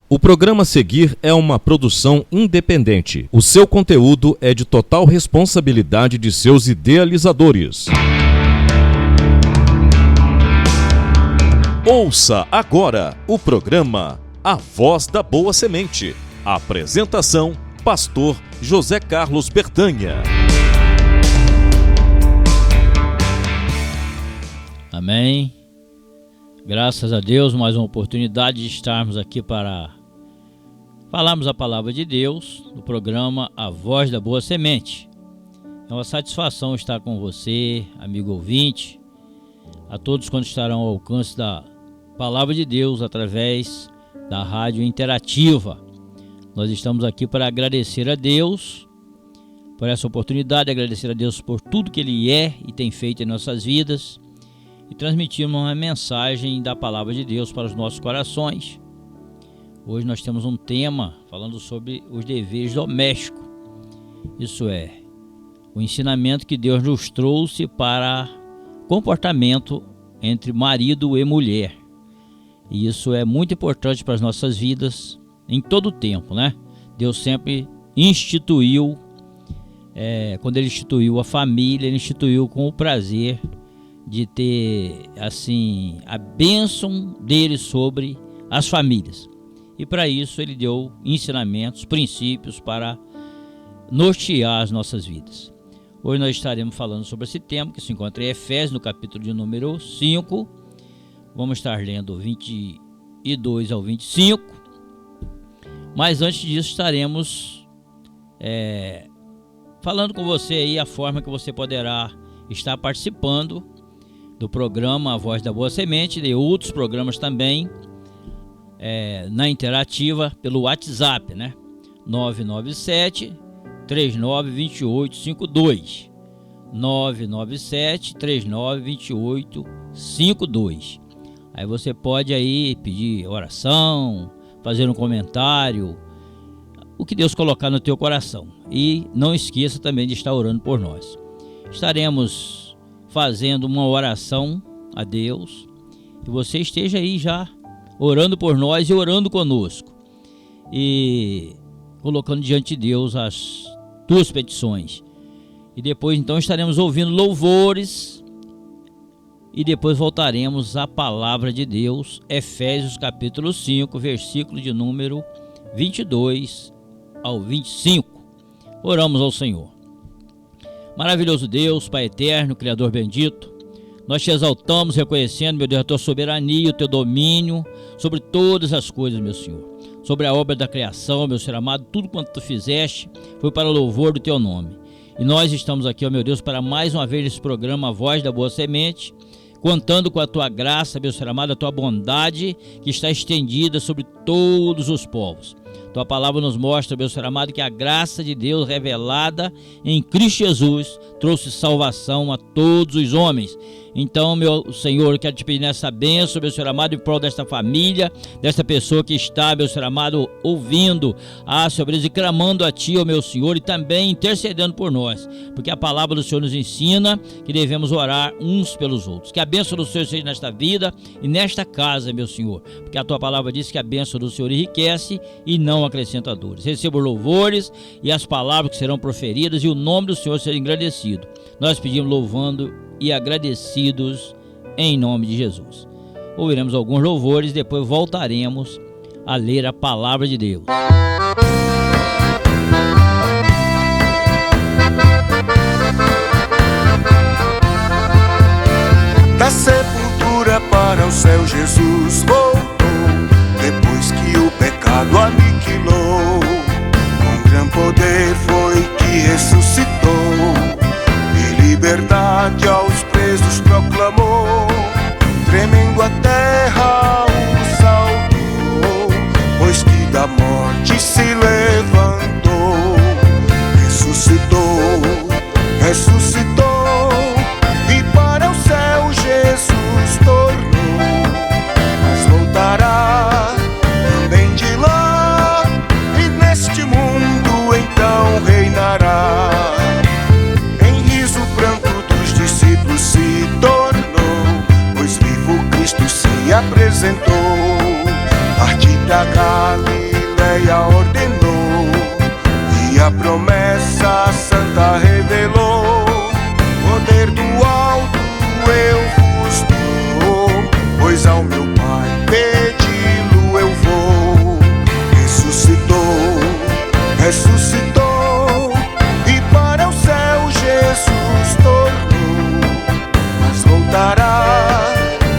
O programa a seguir é uma produção independente. O seu conteúdo é de total responsabilidade de seus idealizadores. Ouça agora o programa A Voz da Boa Semente. Apresentação: Pastor José Carlos Bertanha. Amém. Graças a Deus, mais uma oportunidade de estarmos aqui para falarmos a palavra de Deus no programa A Voz da Boa Semente. É uma satisfação estar com você, amigo ouvinte, a todos quando estarão ao alcance da palavra de Deus através da rádio interativa. Nós estamos aqui para agradecer a Deus por essa oportunidade, agradecer a Deus por tudo que Ele é e tem feito em nossas vidas e transmitir uma mensagem da palavra de Deus para os nossos corações. Hoje nós temos um tema falando sobre os deveres domésticos. Isso é, o ensinamento que Deus nos trouxe para comportamento entre marido e mulher. E isso é muito importante para as nossas vidas em todo o tempo, né? Deus sempre instituiu, quando Ele instituiu a família, Ele instituiu com o prazer de ter, assim, a bênção dele sobre as famílias. E para isso Ele deu ensinamentos, princípios para nortear as nossas vidas. Hoje nós estaremos falando sobre esse tema que se encontra em Efésios, no capítulo de número 5. Vamos estar lendo 22 ao 25. Mas antes disso estaremos falando com você aí a forma que você poderá estar participando do programa A Voz da Boa Semente e outros programas também na interativa pelo WhatsApp, né? 997-392852 997-392852. Aí você pode aí pedir oração, fazer um comentário, o que Deus colocar no teu coração. E não esqueça também de estar orando por nós. Estaremos fazendo uma oração a Deus e você esteja aí já orando por nós e orando conosco e colocando diante de Deus as tuas petições. E depois então estaremos ouvindo louvores e depois voltaremos à palavra de Deus, Efésios capítulo 5, versículo de número 22 ao 25. Oramos ao Senhor. Maravilhoso Deus, Pai eterno, Criador bendito, nós te exaltamos reconhecendo, meu Deus, a tua soberania, o teu domínio sobre todas as coisas, meu Senhor. Sobre a obra da criação, meu Senhor amado, tudo quanto tu fizeste foi para o louvor do teu nome. E nós estamos aqui, ó meu Deus, para mais uma vez nesse programa A Voz da Boa Semente, contando com a tua graça, meu Senhor amado, a tua bondade que está estendida sobre todos os povos. Tua palavra nos mostra, meu Senhor amado, que a graça de Deus revelada em Cristo Jesus trouxe salvação a todos os homens. Então, meu Senhor, eu quero te pedir nessa bênção, meu Senhor amado, em prol desta família, desta pessoa que está, meu Senhor amado, ouvindo, Senhor Deus, e clamando a Ti, ó meu Senhor, e também intercedendo por nós, porque a palavra do Senhor nos ensina que devemos orar uns pelos outros. Que a bênção do Senhor seja nesta vida e nesta casa, meu Senhor, porque a Tua palavra diz que a bênção do Senhor enriquece e não acrescenta dores. Receba os louvores e as palavras que serão proferidas e o nome do Senhor seja engrandecido. Nós pedimos louvando e agradecidos em nome de Jesus. Ouviremos alguns louvores e depois voltaremos a ler a palavra de Deus. Da sepultura para o céu Jesus voltou, depois que o pecado aniquilou. Com grande poder foi que ressuscitou, e liberdade aos presos proclamou. Tremendo a terra o saudou, pois que da morte se levantou. Ressuscitou, ressuscitou, e para o céu Jesus tornou. Mas voltará também de lá, e neste mundo então reinará. Em riso pranto dos discípulos se tornou, pois vivo Cristo se apresentou. Partir da Galileia Assembleia ordenou e a promessa santa revelou. Poder do alto eu vos dou, pois ao meu Pai pedi-lo eu vou. Ressuscitou, ressuscitou, e para o céu Jesus tornou, mas voltará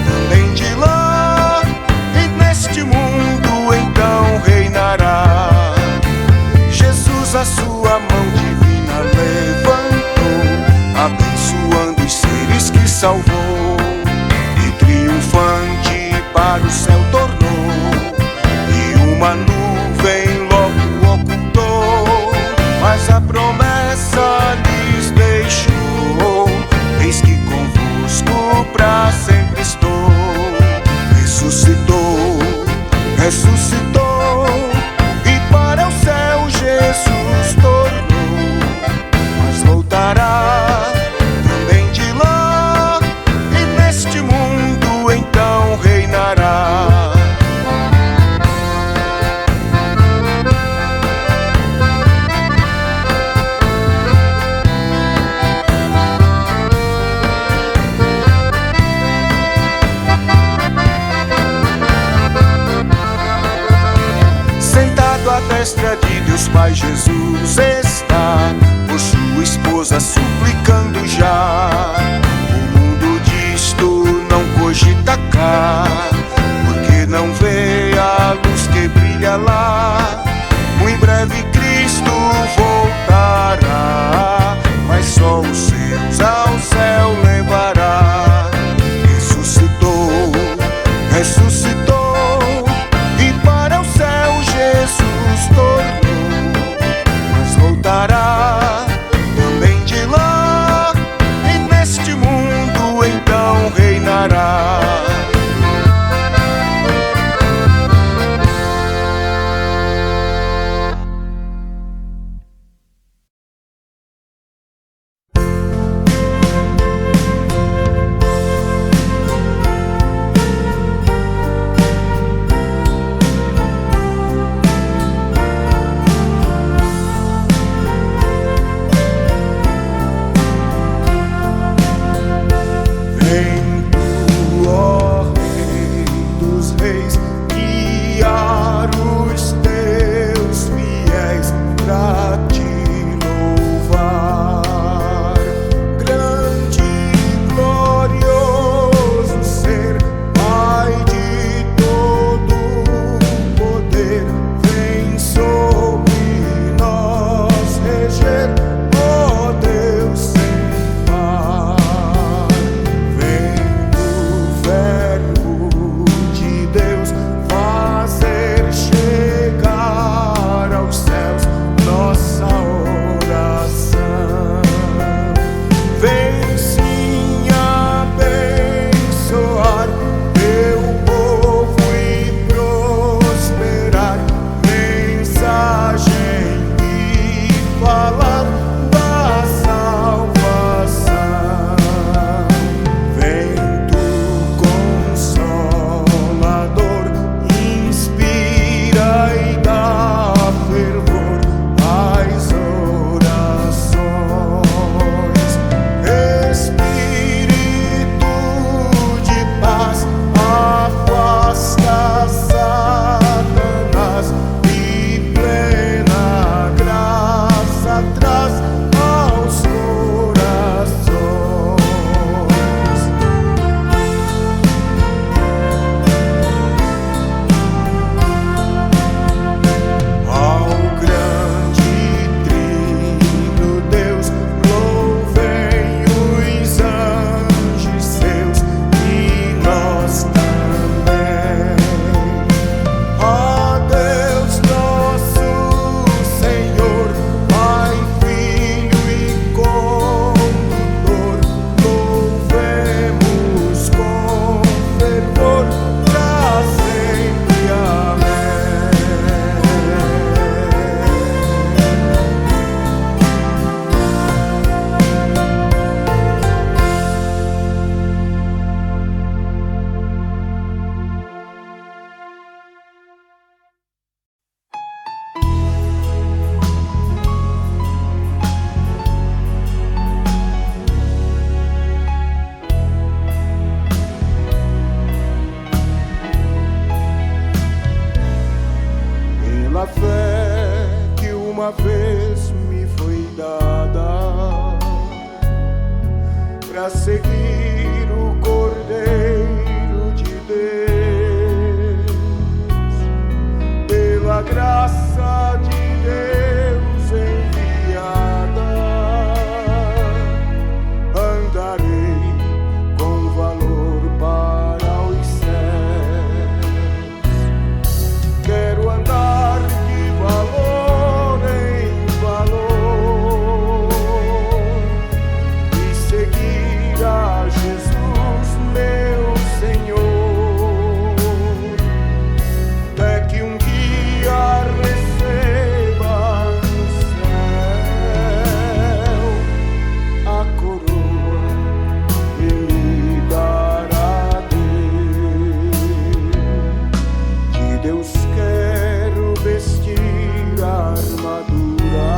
também de lá, e neste mundo então reinará. Jesus a sua mão divina levantou, abençoando os seres que salvou, e triunfante para o céu tornou, e uma nuvem logo ocultou, mas a promessa lhes deixou: eis que convosco pra sempre estou. Ressuscitou, ressuscitou, e para o céu Jesus tornou, mas voltará também de lá, e neste mundo então reinará. Sentado à destra de Deus Pai, Jesus está, por sua esposa suplicando já. O mundo disto não cogita cá, porque não vê a luz que brilha lá. Muito em breve Cristo voltará, mas só os seus ao céu levará. Ressuscitou, ressuscitou, e para o céu Jesus tornou, mas voltará também de lá, e neste mundo então reinará. pela fé que uma vez me foi dada, pra seguir o Cordeiro de Deus, pela graça de Deus enviada, andarei com valor para os céus. Quero andar de valor em valor e seguir a Jesus, meu Senhor, até que um dia receba no céu a coroa que me dará Deus. De Deus quero vestir a armadura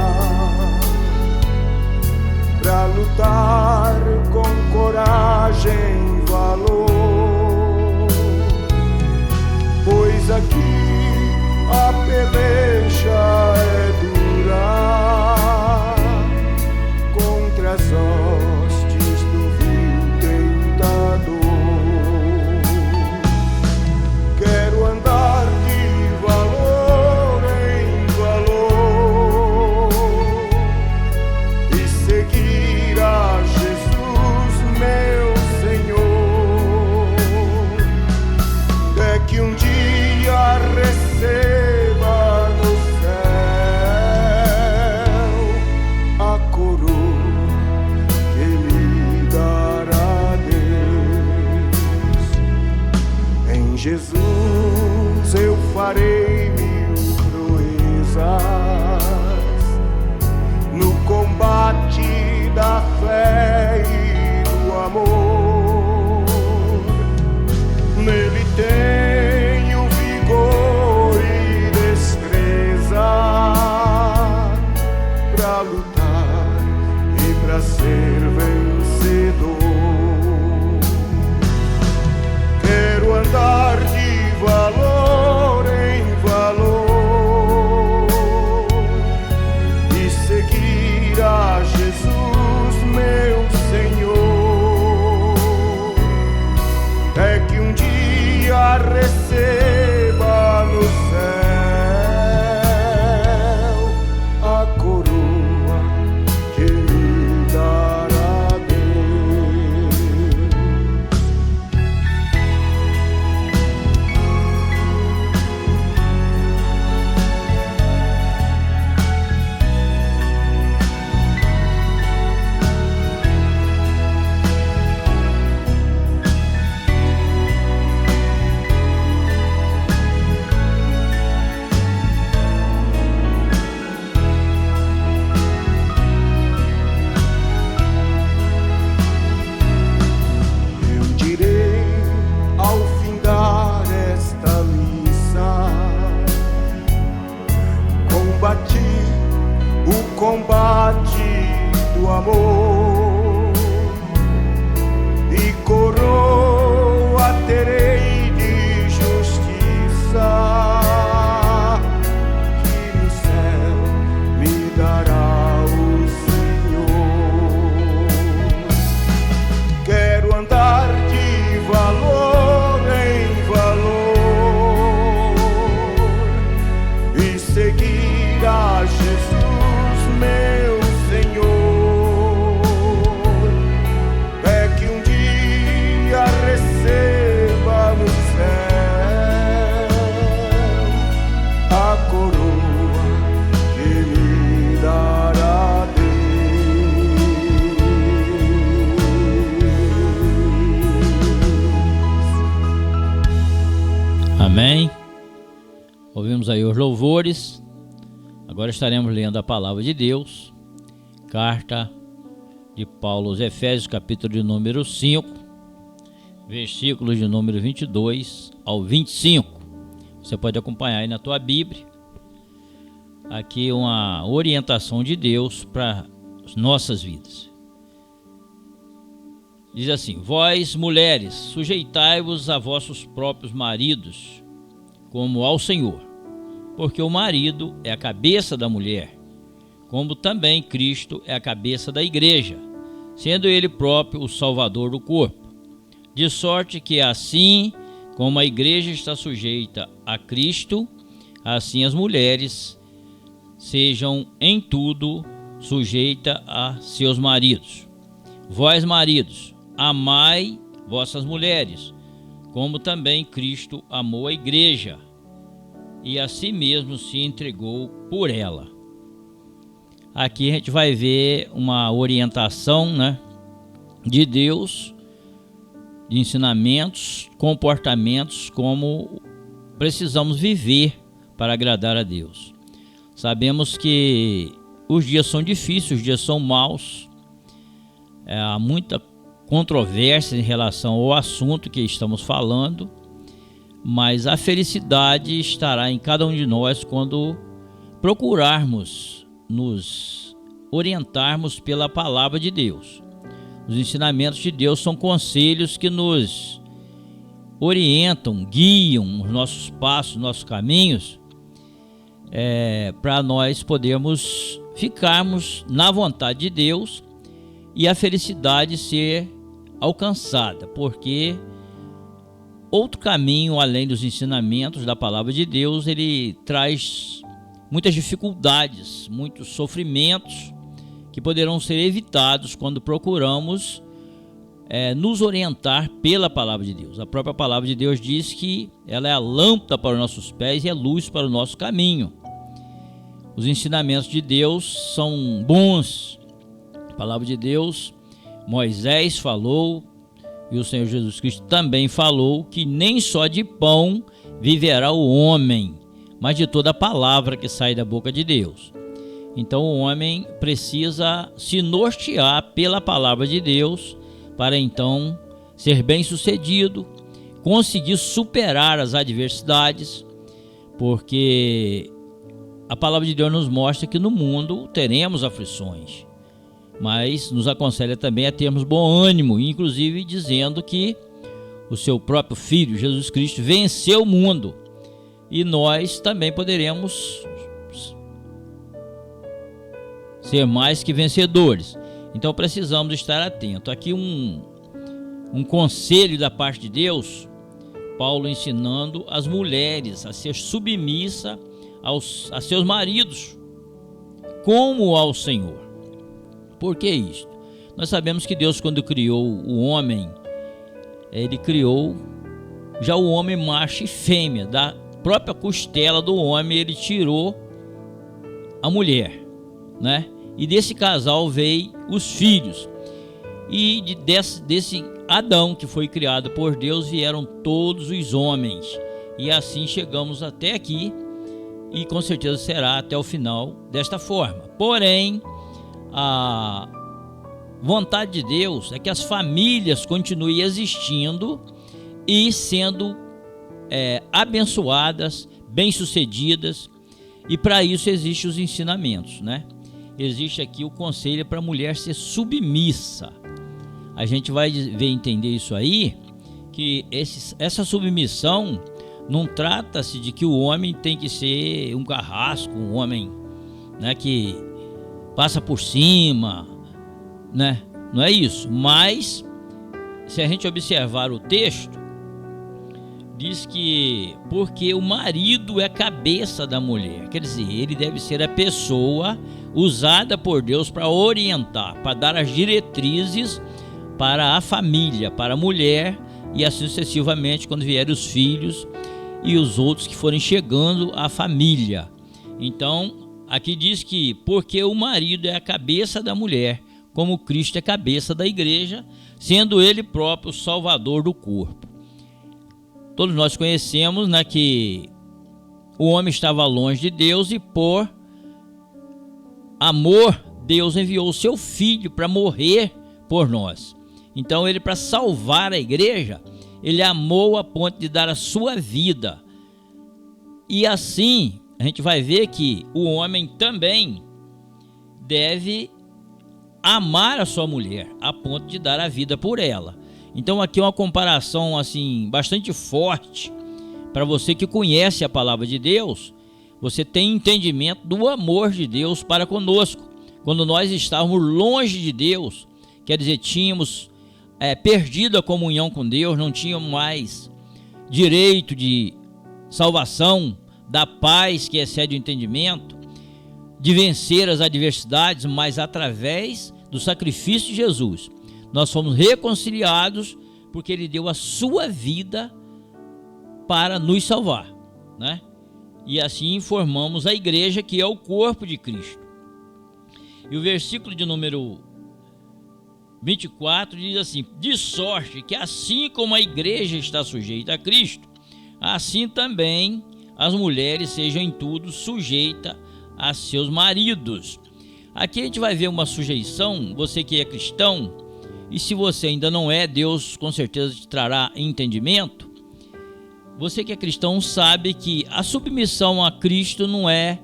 pra lutar com coragem e valor, pois aqui a peleja é dura contra as hostes do vil tentador. Quero andar de valor em valor e seguir a Jesus, meu Senhor, até que um dia receba no céu a coroa que me dará Deus. Em Jesus eu farei mil proezas no combate da fé e do amor. Nele tenho vigor e destreza pra lutar e pra ser vencedor. Quero andar de valor em valor e seguir a Jesus, meu Senhor, até que um dia receba no céu a coroa que me dará Deus. Eu direi ao findar esta missa: combati o combate do amor e coroa terei de justiça que no céu me dará o Senhor. Quero andar de valor em valor e seguir a Jesus, meu Senhor, até que um dia receba no céu a coroa que me dará Deus. Amém. Ouvimos aí os louvores. Agora estaremos lendo a palavra de Deus. Carta de Paulo aos Efésios, capítulo de número 5, versículos de número 22 ao 25. Você pode acompanhar aí na tua Bíblia. Aqui uma orientação de Deus para as nossas vidas. Diz assim: vós, mulheres, sujeitai-vos a vossos próprios maridos, como ao Senhor, porque o marido é a cabeça da mulher, como também Cristo é a cabeça da igreja, sendo ele próprio o salvador do corpo. De sorte que assim como a igreja está sujeita a Cristo, assim as mulheres sejam em tudo sujeitas a seus maridos. Vós, maridos, amai vossas mulheres, como também Cristo amou a igreja e a si mesmo se entregou por ela. Aqui a gente vai ver uma orientação, de Deus, de ensinamentos, comportamentos, como precisamos viver para agradar a Deus. Sabemos que os dias são difíceis, os dias são maus, há muita controvérsia em relação ao assunto que estamos falando, mas a felicidade estará em cada um de nós quando procurarmos nos orientarmos pela palavra de Deus. Os ensinamentos de Deus são conselhos que nos orientam, guiam os nossos passos, nossos caminhos, para nós podermos ficarmos na vontade de Deus e a felicidade ser alcançada, porque outro caminho além dos ensinamentos da palavra de Deus, ele traz muitas dificuldades, muitos sofrimentos que poderão ser evitados quando procuramos nos orientar pela palavra de Deus. A própria palavra de Deus diz que ela é a lâmpada para os nossos pés e a luz para o nosso caminho. Os ensinamentos de Deus são bons. A palavra de Deus, Moisés falou, e o Senhor Jesus Cristo também falou, que nem só de pão viverá o homem, mas de toda a palavra que sai da boca de Deus. Então o homem precisa se nortear pela palavra de Deus para então ser bem-sucedido, conseguir superar as adversidades, porque a palavra de Deus nos mostra que no mundo teremos aflições, mas nos aconselha também a termos bom ânimo, inclusive dizendo que o seu próprio Filho, Jesus Cristo, venceu o mundo, e nós também poderemos ser mais que vencedores. Então precisamos estar atentos. Aqui um conselho da parte de Deus, Paulo ensinando as mulheres a ser submissa a seus maridos, como ao Senhor. Por que isso? Nós sabemos que Deus, quando criou o homem, ele criou já o homem macho e fêmea. Da própria costela do homem ele tirou a mulher, E desse casal veio os filhos. E desse Adão, que foi criado por Deus, vieram todos os homens. E assim chegamos até aqui, e com certeza será até o final desta forma. Porém, a vontade de Deus é que as famílias continuem existindo e sendo abençoadas, bem-sucedidas, e para isso existem os ensinamentos, Existe aqui o conselho para a mulher ser submissa. A gente vai ver, entender isso aí, que essa submissão não trata-se de que o homem tem que ser um carrasco, um homem que passa por cima, Não é isso. Mas, se a gente observar o texto, diz que porque o marido é a cabeça da mulher, quer dizer, ele deve ser a pessoa usada por Deus para orientar, para dar as diretrizes para a família, para a mulher, e assim sucessivamente quando vierem os filhos e os outros que forem chegando à família. Então, aqui diz que porque o marido é a cabeça da mulher, como Cristo é a cabeça da igreja, sendo ele próprio o salvador do corpo. Todos nós conhecemos que o homem estava longe de Deus e por amor Deus enviou o seu Filho para morrer por nós. Então ele, para salvar a igreja, ele amou a ponto de dar a sua vida. E assim a gente vai ver que o homem também deve amar a sua mulher a ponto de dar a vida por ela. Então aqui é uma comparação assim bastante forte para você que conhece a palavra de Deus, você tem entendimento do amor de Deus para conosco. Quando nós estávamos longe de Deus, quer dizer, tínhamos perdido a comunhão com Deus, não tínhamos mais direito de salvação, da paz que excede o entendimento, de vencer as adversidades, mas através do sacrifício de Jesus, nós fomos reconciliados, porque Ele deu a sua vida para nos salvar, né? E assim formamos a igreja, que é o corpo de Cristo. E o versículo de número 24 diz assim: de sorte que assim como a igreja está sujeita a Cristo, assim também as mulheres sejam em tudo sujeitas a seus maridos. Aqui a gente vai ver uma sujeição, você que é cristão, e se você ainda não é, Deus com certeza te trará entendimento. Você que é cristão sabe que a submissão a Cristo não é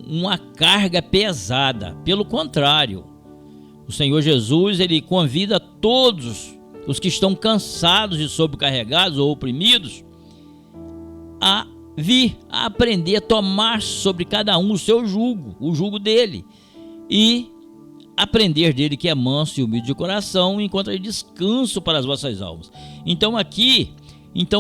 uma carga pesada, pelo contrário, o Senhor Jesus, Ele convida todos os que estão cansados e sobrecarregados ou oprimidos a vir a aprender a tomar sobre cada um o seu jugo, o jugo dele, e aprender dele, que é manso e humilde de coração, e encontrar descanso para as vossas almas. Então aqui,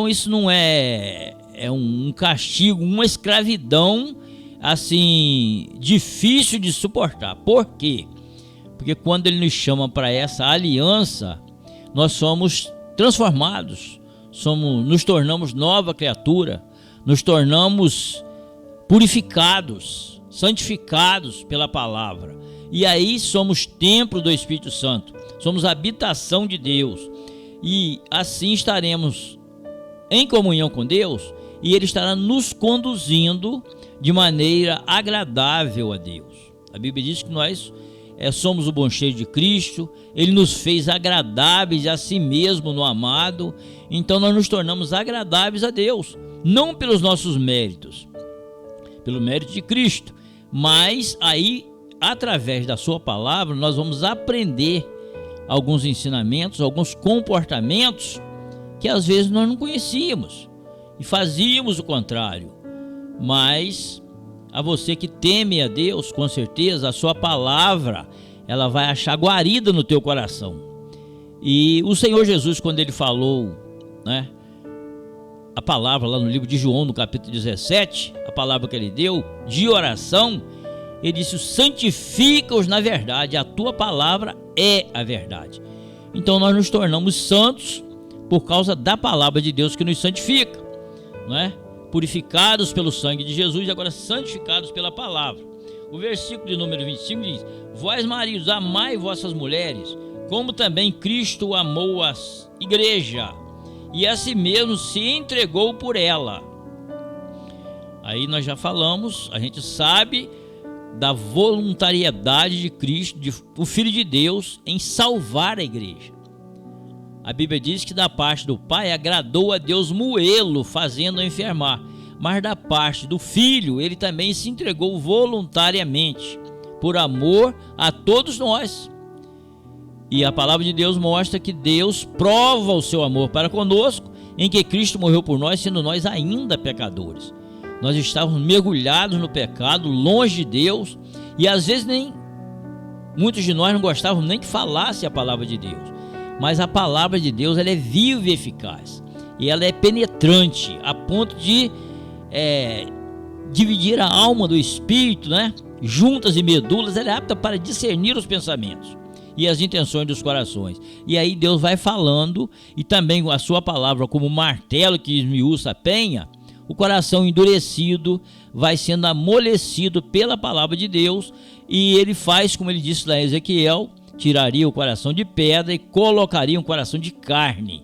isso não é um castigo, uma escravidão assim difícil de suportar. Por quê? Porque quando Ele nos chama para essa aliança, nós somos transformados, nos tornamos nova criatura, nos tornamos purificados, santificados pela palavra. E aí somos templo do Espírito Santo, somos habitação de Deus. E assim estaremos em comunhão com Deus, e Ele estará nos conduzindo de maneira agradável a Deus. A Bíblia diz que nós somos o bom cheiro de Cristo, Ele nos fez agradáveis a si mesmo no amado, então nós nos tornamos agradáveis a Deus, não pelos nossos méritos, pelo mérito de Cristo, mas aí, através da sua palavra, nós vamos aprender alguns ensinamentos, alguns comportamentos que às vezes nós não conhecíamos e fazíamos o contrário. Mas a você que teme a Deus, com certeza a sua palavra, ela vai achar guarida no teu coração. E o Senhor Jesus, quando Ele falou, né, a palavra lá no livro de João, no capítulo 17, a palavra que Ele deu de oração, Ele disse: santifica-os na verdade, a tua palavra é a verdade. Então nós nos tornamos santos por causa da palavra de Deus que nos santifica, não é? Purificados pelo sangue de Jesus e agora santificados pela palavra. O versículo de número 25 diz: vós maridos, amai vossas mulheres, como também Cristo amou a igreja e a si mesmo se entregou por ela. Aí nós já falamos, a gente sabe da voluntariedade de Cristo, o Filho de Deus, em salvar a igreja. A Bíblia diz que da parte do Pai agradou a Deus moê-lo, fazendo-o enfermar. Mas da parte do Filho, Ele também se entregou voluntariamente, por amor a todos nós. E a palavra de Deus mostra que Deus prova o seu amor para conosco, em que Cristo morreu por nós, sendo nós ainda pecadores. Nós estávamos mergulhados no pecado, longe de Deus, e às vezes muitos de nós não gostavam nem que falasse a palavra de Deus. Mas a palavra de Deus, ela é viva e eficaz, e ela é penetrante, a ponto de dividir a alma do espírito, né? Juntas e medulas. Ela é apta para discernir os pensamentos e as intenções dos corações. E aí Deus vai falando, e também a sua palavra, como martelo que esmiuça a penha, o coração endurecido vai sendo amolecido pela palavra de Deus, e Ele faz, como Ele disse lá em Ezequiel, tiraria o coração de pedra e colocaria um coração de carne,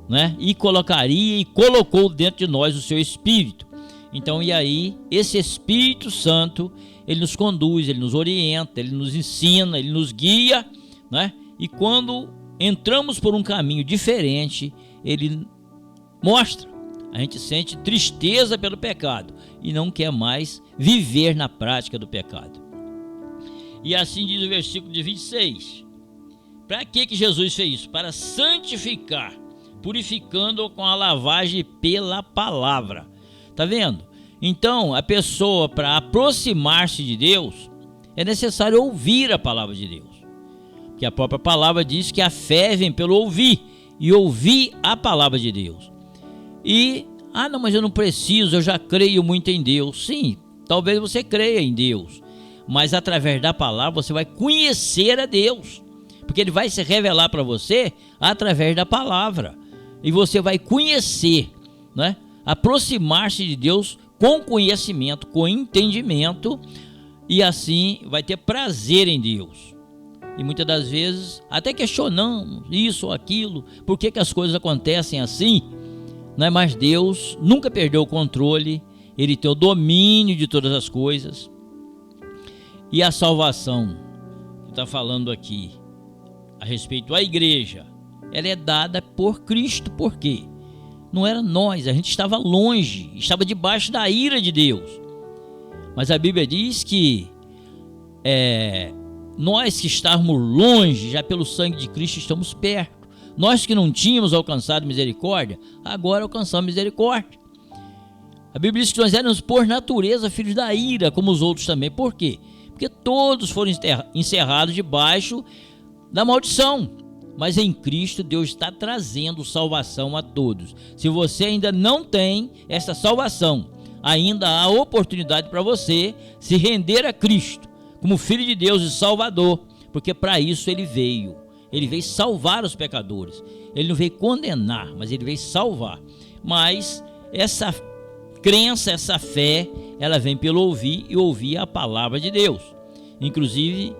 né? E colocou dentro de nós o seu Espírito. Então, e aí, esse Espírito Santo, Ele nos conduz, Ele nos orienta, Ele nos ensina, Ele nos guia, né? E quando entramos por um caminho diferente, Ele mostra. A gente sente tristeza pelo pecado e não quer mais viver na prática do pecado. E assim diz o versículo de 26. Para que Jesus fez isso? Para santificar, purificando-o com a lavagem pela palavra. Tá vendo? Então, a pessoa, para aproximar-se de Deus, é necessário ouvir a palavra de Deus. Porque a própria palavra diz que a fé vem pelo ouvir, e ouvir a palavra de Deus. E, não, mas eu não preciso, eu já creio muito em Deus. Sim, talvez você creia em Deus, mas através da palavra você vai conhecer a Deus, porque Ele vai se revelar para você através da palavra, e você vai conhecer, né? Aproximar-se de Deus com conhecimento, com entendimento, e assim vai ter prazer em Deus. E muitas das vezes até questionamos isso ou aquilo, por que as coisas acontecem assim, né? Mas Deus nunca perdeu o controle, Ele tem o domínio de todas as coisas. E a salvação que está falando aqui a respeito da igreja, ela é dada por Cristo. Por quê? Não era nós, a gente estava longe, estava debaixo da ira de Deus. Mas a Bíblia diz que nós que estávamos longe, já pelo sangue de Cristo estamos perto. Nós que não tínhamos alcançado misericórdia, agora alcançamos misericórdia. A Bíblia diz que nós éramos por natureza filhos da ira, como os outros também. Por quê? Porque todos foram encerrados debaixo da maldição. Mas em Cristo Deus está trazendo salvação a todos. Se você ainda não tem essa salvação, ainda há oportunidade para você se render a Cristo como Filho de Deus e Salvador, porque para isso Ele veio. Ele veio salvar os pecadores. Ele não veio condenar, mas Ele veio salvar. Mas essa crença, essa fé, ela vem pelo ouvir, e ouvir a palavra de Deus. Inclusive,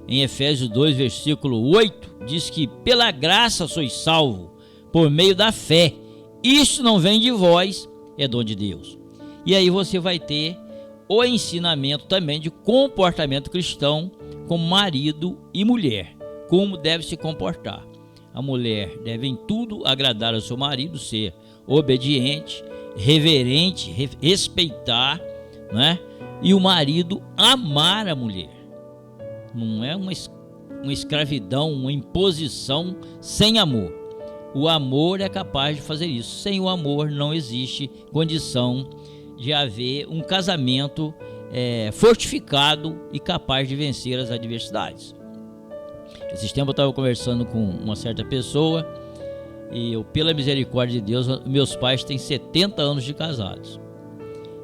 em Efésios 2, versículo 8, diz que pela graça sois salvo, por meio da fé. Isso não vem de vós, é dom de Deus. E aí você vai ter o ensinamento também de comportamento cristão como marido e mulher, como deve se comportar. A mulher deve em tudo agradar ao seu marido, ser obediente, reverente, respeitar, né? E o marido amar a mulher. Não é uma escravidão, uma imposição sem amor. O amor é capaz de fazer isso. Sem o amor não existe condição de haver um casamento fortificado e capaz de vencer as adversidades. Esses tempos eu estava conversando com uma certa pessoa, e eu, pela misericórdia de Deus, meus pais têm 70 anos de casados,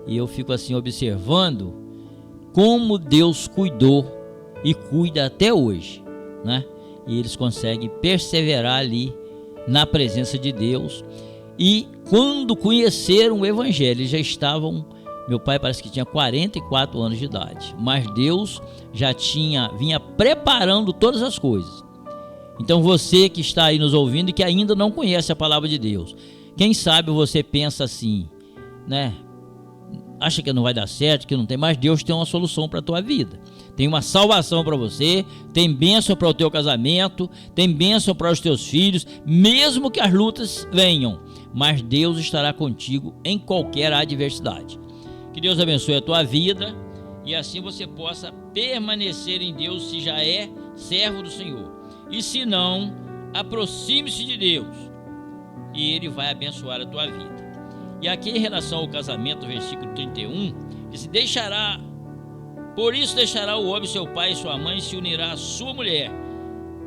e eu fico assim observando como Deus cuidou e cuida até hoje, né? E eles conseguem perseverar ali na presença de Deus. E quando conheceram o Evangelho, eles já estavam, meu pai parece que tinha 44 anos de idade, mas Deus já vinha preparando todas as coisas. Então você que está aí nos ouvindo e que ainda não conhece a palavra de Deus, quem sabe você pensa assim, né? Acha que não vai dar certo, que não tem, mas Deus tem uma solução para a tua vida. Tem uma salvação para você, tem bênção para o teu casamento, tem bênção para os teus filhos, mesmo que as lutas venham, mas Deus estará contigo em qualquer adversidade. Que Deus abençoe a tua vida e assim você possa permanecer em Deus, se já é servo do Senhor. E se não, aproxime-se de Deus e Ele vai abençoar a tua vida. E aqui em relação ao casamento, versículo 31, diz: por isso deixará o homem seu pai e sua mãe, e se unirá à sua mulher,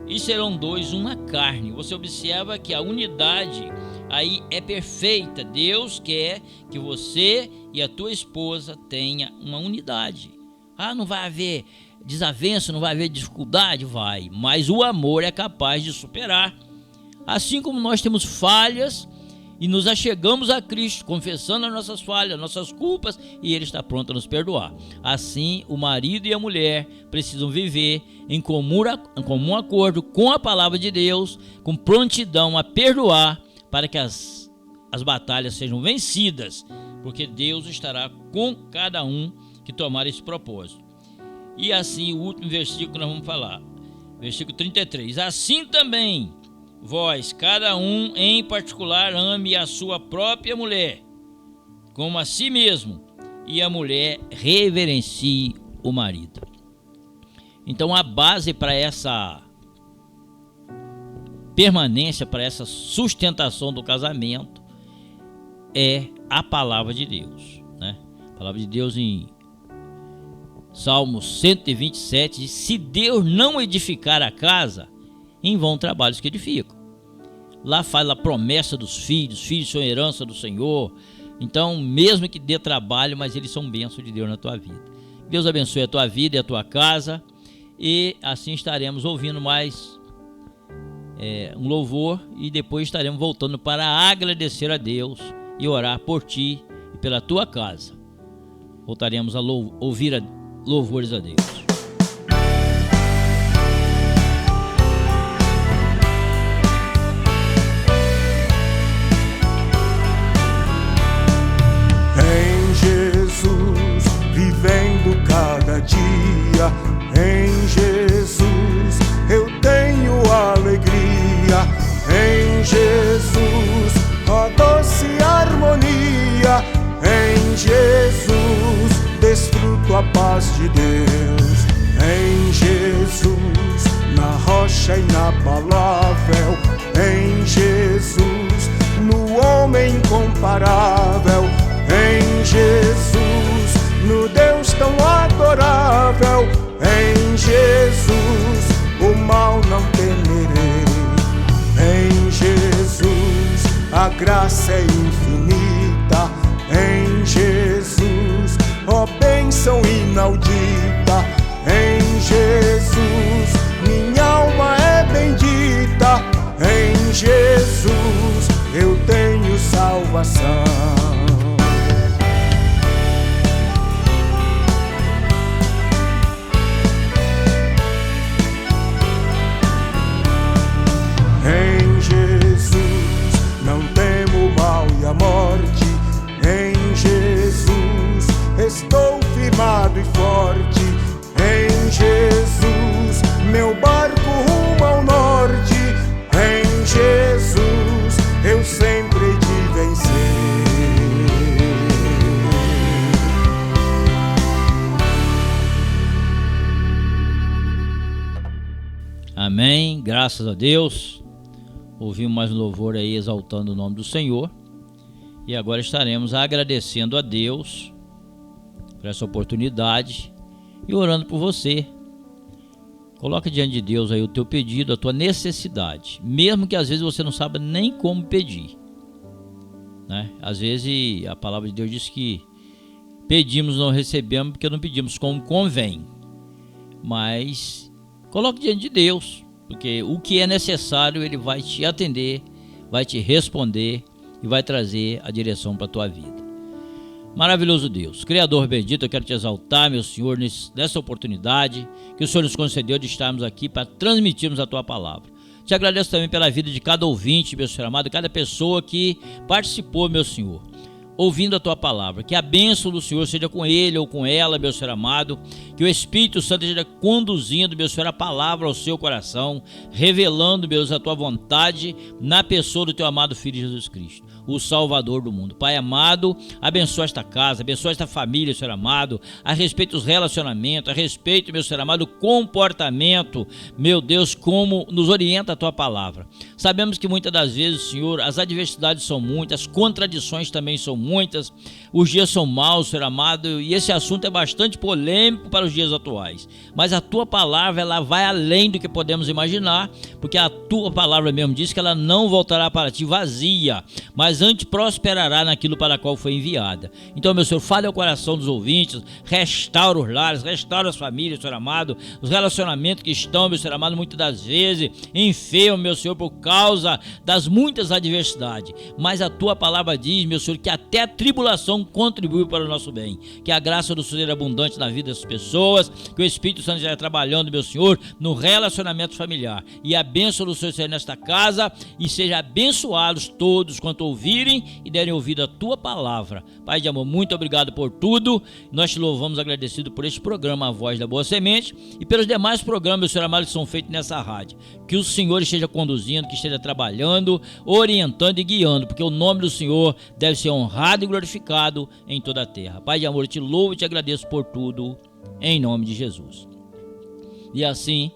e serão dois uma carne. Você observa que a unidade aí é perfeita. Deus quer que você e a tua esposa tenham uma unidade. Não vai haver desavença, não vai haver dificuldade? Vai, mas o amor é capaz de superar. Assim como nós temos falhas e nos achegamos a Cristo, confessando as nossas falhas, nossas culpas, e Ele está pronto a nos perdoar. Assim, o marido e a mulher precisam viver em comum acordo com a palavra de Deus, com prontidão a perdoar, para que as batalhas sejam vencidas, porque Deus estará com cada um que tomar esse propósito. E assim, o último versículo nós vamos falar, versículo 33, assim também vós, cada um em particular, ame a sua própria mulher, como a si mesmo, e a mulher reverencie o marido. Então a base para essa permanência, para essa sustentação do casamento, é a palavra de Deus, né? A palavra de Deus em Salmo 127 diz: se Deus não edificar a casa, em vão trabalhos que edificam. Lá fala a promessa dos filhos, filhos são herança do Senhor. Então, mesmo que dê trabalho, mas eles são bênção de Deus na tua vida. Deus abençoe a tua vida e a tua casa. E assim estaremos ouvindo mais um louvor, e depois estaremos voltando para agradecer a Deus e orar por ti e pela tua casa. Voltaremos a ouvir louvores a Deus. Em Jesus, vivendo cada dia, em Jesus eu tenho alegria, em Jesus, ó doce harmonia, em Jesus desfruto a paz de Deus, em Jesus, na rocha inabalável, em Jesus, no homem incomparável, em Jesus, no Deus tão adorável, em Jesus, o mal não temerei, em Jesus, a graça é infinita, em Jesus, ó bênção inaudita, em Jesus, minha alma é bendita, em Jesus, eu tenho salvação. Em Jesus não temo o mal e a morte, em Jesus estou firmado e forte, em Jesus meu barco rumo ao norte, em Jesus eu sempre hei de vencer. Amém, graças a Deus. Ouvimos mais um louvor aí exaltando o nome do Senhor. E agora estaremos agradecendo a Deus por essa oportunidade e orando por você. Coloca diante de Deus aí o teu pedido, a tua necessidade, mesmo que às vezes você não saiba nem como pedir, né? Às vezes a palavra de Deus diz que pedimos não recebemos porque não pedimos como convém. Mas coloque diante de Deus, porque o que é necessário Ele vai te atender, vai te responder e vai trazer a direção para a tua vida. Maravilhoso Deus, Criador bendito, eu quero te exaltar, meu Senhor, nessa oportunidade que o Senhor nos concedeu de estarmos aqui para transmitirmos a tua palavra. Te agradeço também pela vida de cada ouvinte, meu Senhor amado, cada pessoa que participou, meu Senhor, ouvindo a tua palavra. Que a bênção do Senhor seja com ele ou com ela, meu Senhor amado. Que o Espírito Santo esteja conduzindo, meu Senhor, a palavra ao seu coração, revelando, meu Deus, a tua vontade na pessoa do teu amado Filho Jesus Cristo, o Salvador do mundo. Pai amado, abençoa esta casa, abençoa esta família, Senhor amado, a respeito dos relacionamentos, a respeito, meu Senhor amado, do comportamento, meu Deus, como nos orienta a tua palavra. Sabemos que muitas das vezes, Senhor, as adversidades são muitas, as contradições também são muitas, os dias são maus, Senhor amado, e esse assunto é bastante polêmico para os dias atuais. Mas a tua palavra, ela vai além do que podemos imaginar, porque a tua palavra mesmo diz que ela não voltará para ti vazia, mas antes prosperará naquilo para qual foi enviada. Então, meu Senhor, fale ao coração dos ouvintes, restaura os lares, restaura as famílias, Senhor amado, os relacionamentos que estão, meu Senhor amado, muitas das vezes enfermos, meu Senhor, por causa das muitas adversidades. Mas a tua palavra diz, meu Senhor, que até a tribulação contribui para o nosso bem. Que a graça do Senhor seja abundante na vida das pessoas, que o Espírito Santo esteja trabalhando, meu Senhor, no relacionamento familiar. E a bênção do Senhor seja nesta casa, e seja abençoados todos quanto ouvirem e derem ouvido a tua palavra. Pai de amor, muito obrigado por tudo. Nós te louvamos agradecido por este programa, A Voz da Boa Semente, e pelos demais programas, meu Senhor amado, que são feitos nessa rádio. Que o Senhor esteja conduzindo, que esteja trabalhando, orientando e guiando, porque o nome do Senhor deve ser honrado e glorificado em toda a terra. Pai de amor, eu te louvo e te agradeço por tudo, em nome de Jesus. E assim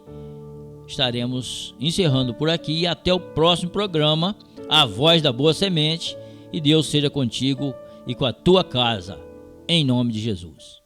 estaremos encerrando por aqui, e até o próximo programa, A Voz da Boa Semente, e Deus seja contigo e com a tua casa. em nome de Jesus.